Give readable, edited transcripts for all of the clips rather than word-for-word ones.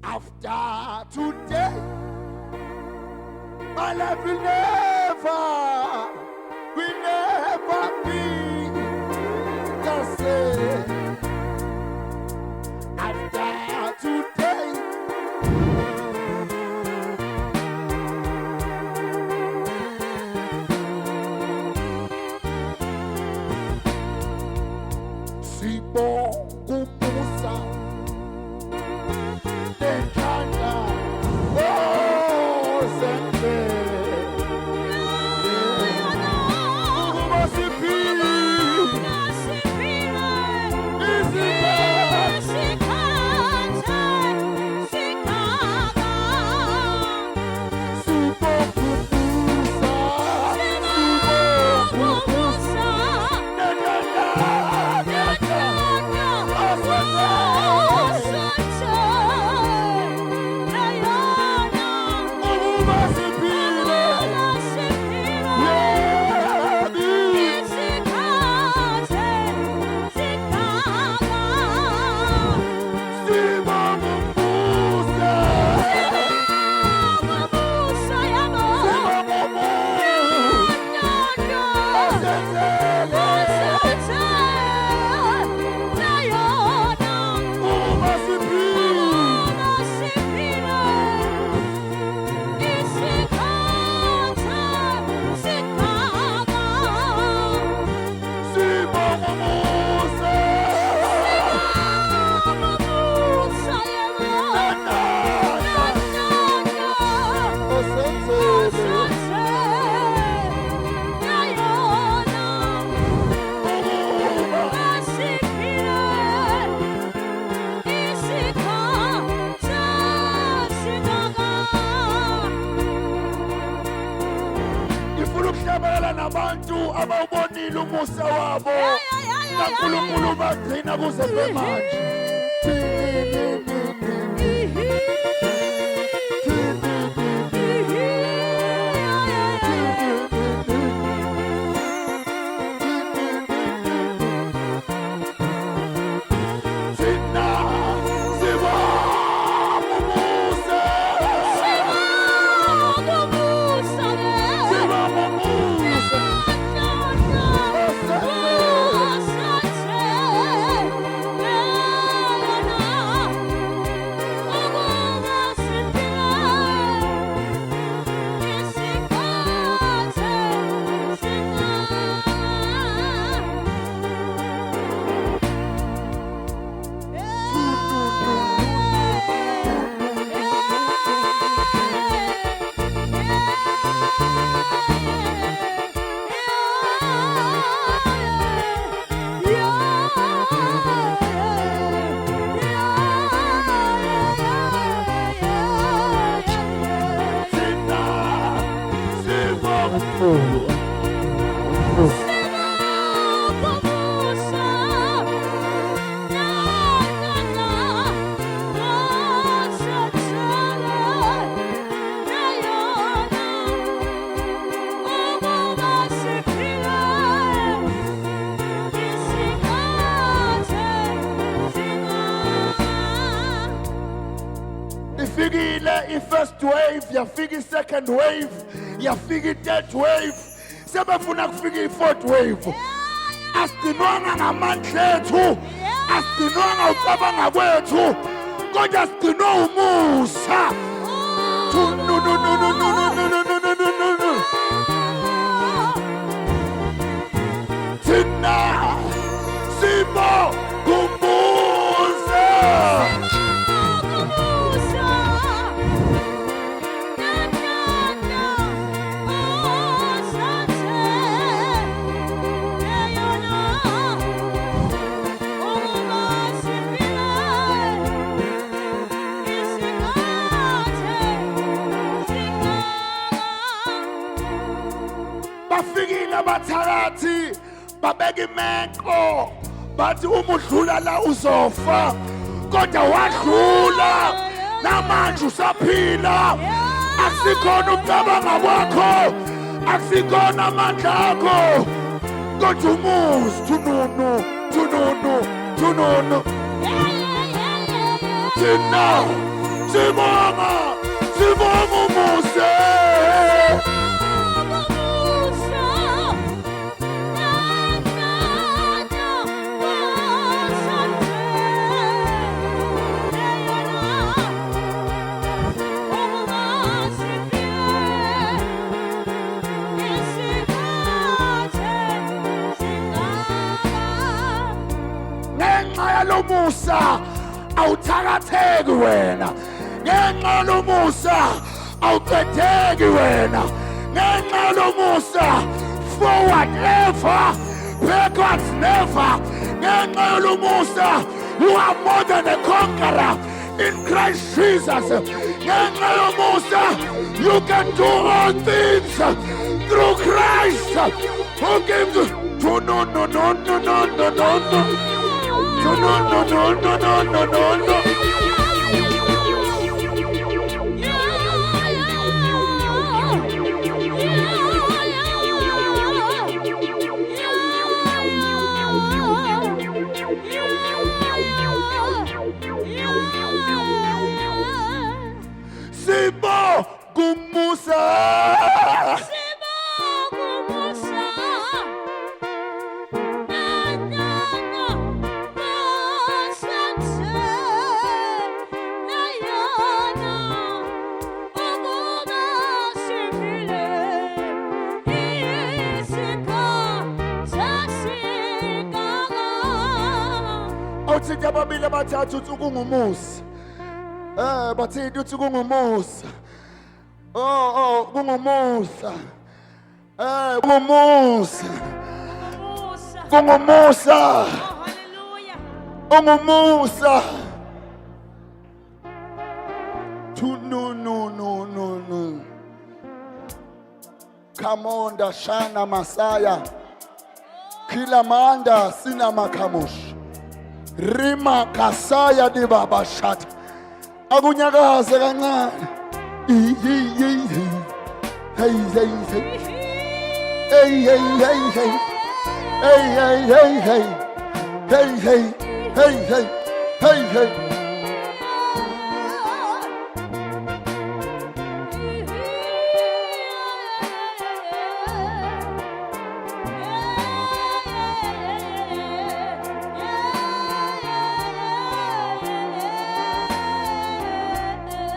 After today, my life will never be the same. After today, Sibongu Musa, Dekanda, oh, Sthe. Nabantu abawubonile umusa wabo naNkulunkulu bagcina kuze manje. Ifikile first wave, yafika second wave, yafika third wave, sebefuna kufika fourth wave. Asidinwanga ngamandla ethu, asidinwanga ucabanga kwethu, kodwa sidinwa umusa. Thina Sibongu Musa. Bafikile abathakathi babeka imeko bathi uma udlula la uzofa, kodwa wadlula namanje usaphila. Akusikhona ukucabanga kwakho, akusikhona amandla akho, kodwa umuzi thununu. Thina Sibongu Musa. Ngenxa yalo Musa awuthakatheki wena, ngenxa yalo Musa awuqedeki wena, ngenxa yalo Musa forward ever, backwards never, ngenxa yalo Musa you are more than a conqueror in Christ Jesus. Ngenxa yalo Musa you can do all things through Christ who gives you no. Sibongu Musa. Awuthi ababili abathathu uthi kungumusa. Bathi uthi kungumusa. Kungumusa. Kungumusa. Kungumusa. Hallelujah. Kungumusa. No. Come on, Dashana Masaya. Kilamanda Sinama Kamush. Rima Kasaya di Baba Shat. Agunyagaze kancane. Hey.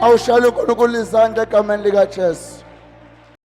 Awushaya uNkulunkulu izandla egameni likaJesu.